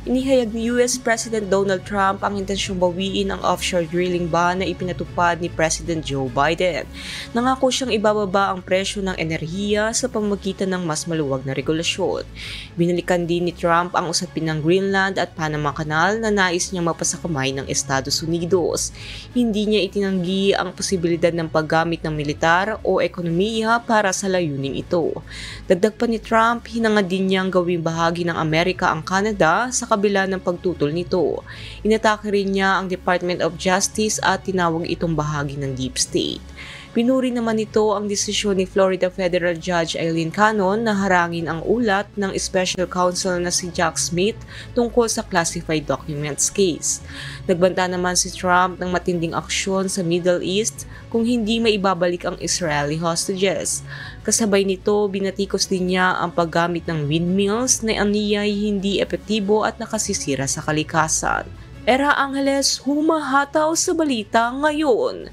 Inihayag ni US President Donald Trump ang intensyong bawiin ang offshore drilling ban na ipinatupad ni President Joe Biden. Nangako siyang ibababa ang presyo ng enerhiya sa pamamagitan ng mas maluwag na regulasyon. Binalikan din ni Trump ang usapin ng Greenland at Panama Canal na nais niyang mapasakamay ng Estados Unidos. Hindi niya itinanggi ang posibilidad ng paggamit ng militar o ekonomiya para sa layuning ito. Dagdag pa ni Trump, hinangad din niyang gawing bahagi ng Amerika ang Canada sa kabila ng pagtutol nito. Inatake rin niya ang Department of Justice at tinawag itong bahagi ng Deep State. Pinuri naman nito ang desisyon ni Florida Federal Judge Aileen Cannon na harangin ang ulat ng Special Counsel na si Jack Smith tungkol sa classified documents case. Nagbanta naman si Trump ng matinding aksyon sa Middle East kung hindi maibabalik ang Israeli hostages. Kasabay nito, binatikos din niya ang paggamit ng windmills na aniyay hindi epektibo at nakasisira sa kalikasan. Era Angeles, humahataw sa balita ngayon.